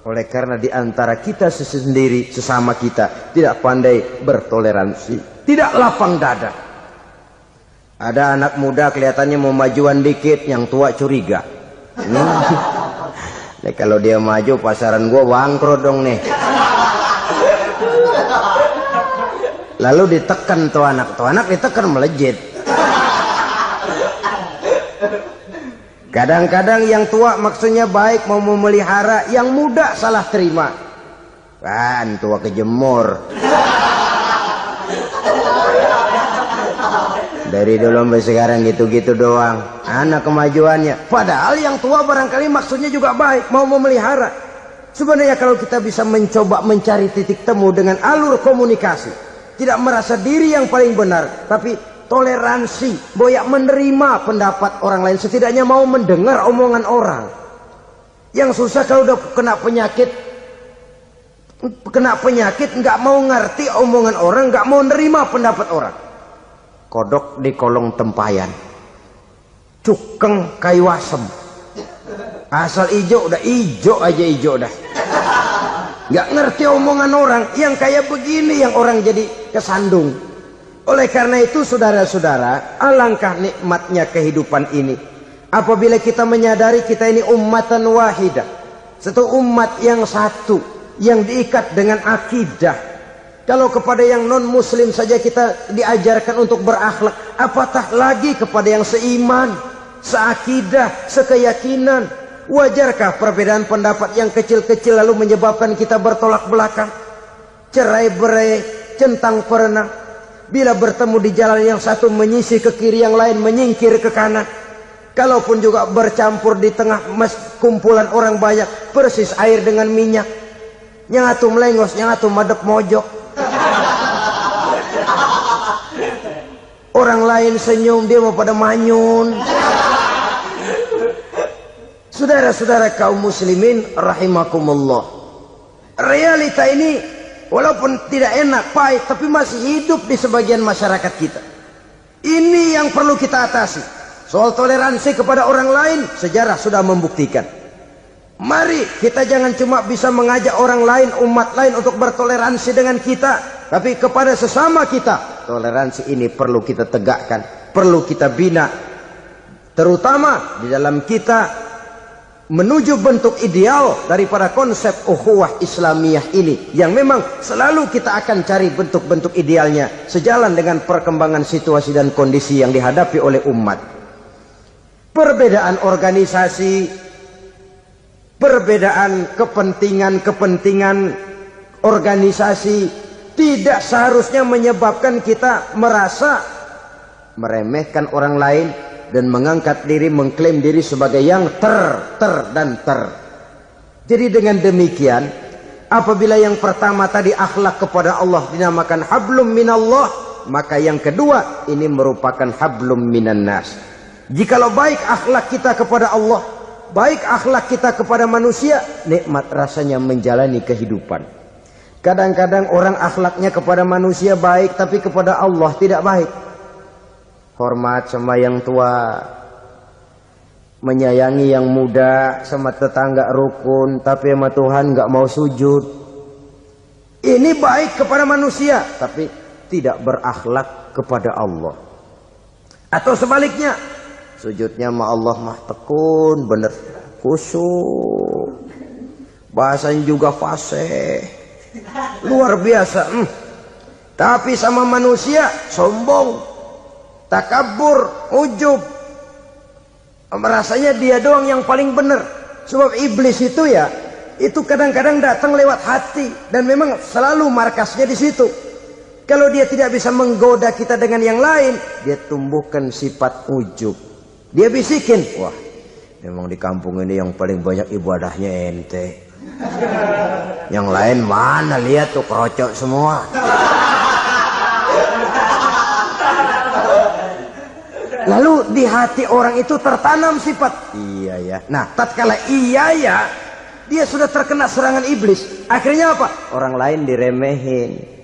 Oleh karena di antara kita sendiri, sesama kita tidak pandai bertoleransi, tidak lapang dada. Ada anak muda kelihatannya mau majuan dikit, yang tua curiga. Nih, kalau dia maju pasaran gua bangkrut dong nih. Lalu ditekan tuh anak ditekan melejit. Kadang-kadang yang tua maksudnya baik, mau memelihara, yang muda salah terima. Kan tua kejemur. Dari dulu sampai sekarang gitu-gitu doang. Anak kemajuannya. Padahal yang tua barangkali maksudnya juga baik, mau memelihara. Sebenarnya kalau kita bisa mencoba mencari titik temu dengan alur komunikasi, tidak merasa diri yang paling benar, tapi toleransi, boyak menerima pendapat orang lain, setidaknya mau mendengar omongan orang. Yang susah kalau udah kena penyakit nggak mau ngerti omongan orang, nggak mau nerima pendapat orang. Kodok di kolong tempayan, cukeng kayu asem, asal ijo udah ijo aja ijo dah. Nggak ngerti omongan orang, yang kayak begini yang orang jadi kesandung. Oleh karena itu saudara-saudara, alangkah nikmatnya kehidupan ini apabila kita menyadari kita ini ummatan wahidah, satu umat yang satu, yang diikat dengan akidah. Kalau kepada yang non muslim saja kita diajarkan untuk berakhlak, apatah lagi kepada yang seiman, seakidah, sekeyakinan. Wajarkah perbedaan pendapat yang kecil-kecil lalu menyebabkan kita bertolak belakang, cerai-berai, centang perenang? Bila bertemu di jalan yang satu menyisih ke kiri, yang lain menyingkir ke kanan. Kalaupun juga bercampur di tengah kumpulan orang banyak, persis air dengan minyak. Yang atu melengos, yang atu madep mojok. Orang lain senyum, dia mau pada manyun. Saudara-saudara kaum muslimin rahimakumullah, realita ini walaupun tidak enak, pahit, tapi masih hidup di sebagian masyarakat kita. Ini yang perlu kita atasi. Soal toleransi kepada orang lain, sejarah sudah membuktikan. Mari kita jangan cuma bisa mengajak orang lain, umat lain untuk bertoleransi dengan kita, tapi kepada sesama kita. Toleransi ini perlu kita tegakkan, perlu kita bina, terutama di dalam kita menuju bentuk ideal daripada konsep ukhuwah Islamiyah ini, yang memang selalu kita akan cari bentuk-bentuk idealnya sejalan dengan perkembangan situasi dan kondisi yang dihadapi oleh umat. Perbedaan organisasi, perbedaan kepentingan organisasi tidak seharusnya menyebabkan kita merasa meremehkan orang lain dan mengangkat diri, mengklaim diri sebagai yang ter. Jadi dengan demikian, apabila yang pertama tadi akhlak kepada Allah dinamakan hablum minallah, maka yang kedua ini merupakan hablum minan nas. Jikalau baik akhlak kita kepada Allah, baik akhlak kita kepada manusia, nikmat rasanya menjalani kehidupan. Kadang-kadang orang akhlaknya kepada manusia baik, tapi kepada Allah tidak baik. Hormat sama yang tua, menyayangi yang muda, sama tetangga rukun, tapi sama Tuhan nggak mau sujud. Ini baik kepada manusia, tapi tidak berakhlak kepada Allah. Atau sebaliknya, sujudnya sama Allah mah tekun, bener khusyuk, bahasanya juga fasih, luar biasa. Tapi sama manusia sombong, takabur, ujub, merasanya dia doang yang paling benar. Sebab iblis itu ya, itu kadang-kadang datang lewat hati, dan memang selalu markasnya di situ. Kalau dia tidak bisa menggoda kita dengan yang lain, dia tumbuhkan sifat ujub. Dia bisikin, wah memang di kampung ini yang paling banyak ibadahnya ente. Yang lain mana, lihat tuh kerocok semua. Lalu di hati orang itu tertanam sifat iya ya. Nah, tatkala iya ya, dia sudah terkena serangan iblis. Akhirnya apa? Orang lain diremehin.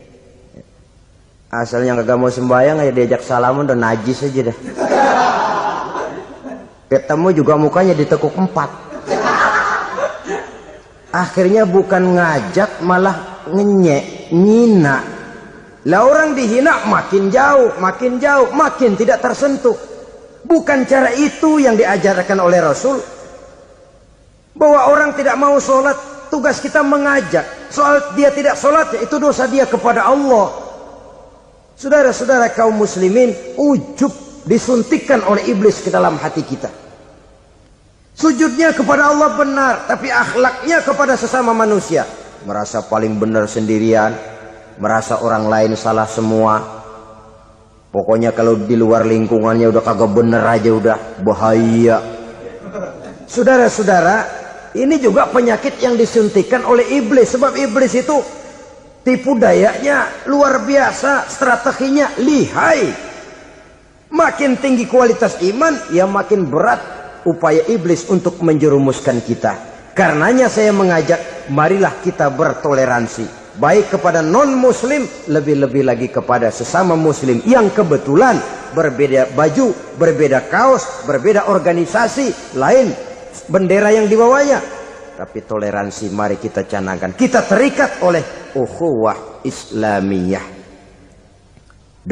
Asalnya kagak mau sembahyang aja diajak salaman udah najis aja dah. Ketemu juga mukanya ditekuk 4. Akhirnya bukan ngajak malah ngenyek, ngina. Lah orang dihina makin jauh, makin tidak tersentuh. Bukan cara itu yang diajarkan oleh Rasul. Bahwa orang tidak mau sholat, tugas kita mengajak. Soal dia tidak sholat, itu dosa dia kepada Allah. Saudara-saudara kaum muslimin, ujub disuntikkan oleh iblis ke dalam hati kita. Sujudnya kepada Allah benar, tapi akhlaknya kepada sesama manusia merasa paling benar sendirian, merasa orang lain salah semua. Pokoknya kalau di luar lingkungannya udah kagak bener aja udah bahaya. Saudara-saudara, ini juga penyakit yang disuntikkan oleh iblis. Sebab iblis itu tipu dayanya luar biasa, strateginya lihai. Makin tinggi kualitas iman, ya makin berat upaya iblis untuk menjerumuskan kita. Karenanya saya mengajak, marilah kita bertoleransi, baik kepada non-muslim, lebih-lebih lagi kepada sesama muslim yang kebetulan berbeda baju, berbeda kaos, berbeda organisasi, lain bendera yang dibawanya. Tapi toleransi mari kita canangkan. Kita terikat oleh ukhuwah Islamiyah. 2.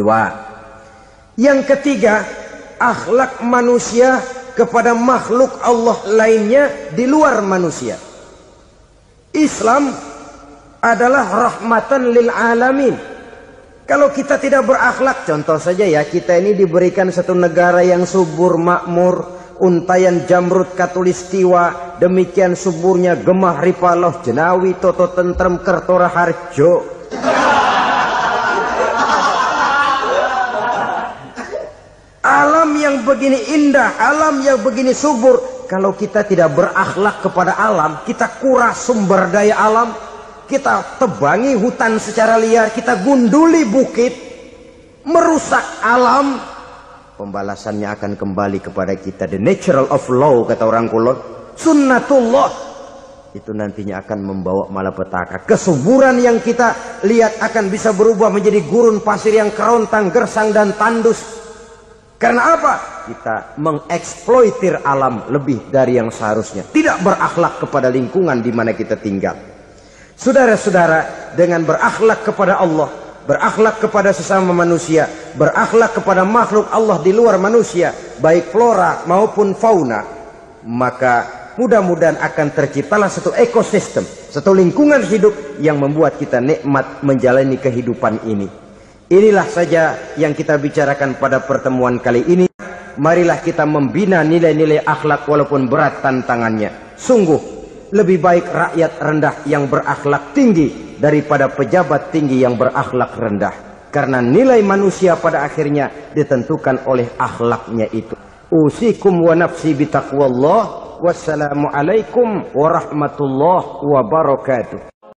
Yang ketiga, akhlak manusia kepada makhluk Allah lainnya di luar manusia. Islam adalah rahmatan lil alamin. Kalau kita tidak berakhlak, contoh saja ya, kita ini diberikan satu negara yang subur makmur, untayan jamrut katulistiwa, demikian suburnya gemah ripaloh jenawi toto tentrem kertora harjo. Alam yang begini indah, alam yang begini subur, kalau kita tidak berakhlak kepada alam, kita kuras sumber daya alam, kita tebangi hutan secara liar, kita gunduli bukit, merusak alam, pembalasannya akan kembali kepada kita. The natural of law, kata orang kulon, sunnatullah, itu nantinya akan membawa malapetaka. Kesuburan yang kita lihat akan bisa berubah menjadi gurun pasir yang kerontang, gersang dan tandus. Karena apa? Kita mengeksploitir alam lebih dari yang seharusnya, tidak berakhlak kepada lingkungan di mana kita tinggal. Saudara-saudara, dengan berakhlak kepada Allah, berakhlak kepada sesama manusia, berakhlak kepada makhluk Allah di luar manusia, baik flora maupun fauna, maka mudah-mudahan akan terciptalah satu ekosistem, satu lingkungan hidup yang membuat kita nikmat menjalani kehidupan ini. Inilah saja yang kita bicarakan pada pertemuan kali ini. Marilah kita membina nilai-nilai akhlak walaupun berat tantangannya. Sungguh lebih baik rakyat rendah yang berakhlak tinggi daripada pejabat tinggi yang berakhlak rendah. Karena nilai manusia pada akhirnya ditentukan oleh akhlaknya itu. Usikum wa nafsi bitaqwallah. Wassalamualaikum warahmatullahi wabarakatuh.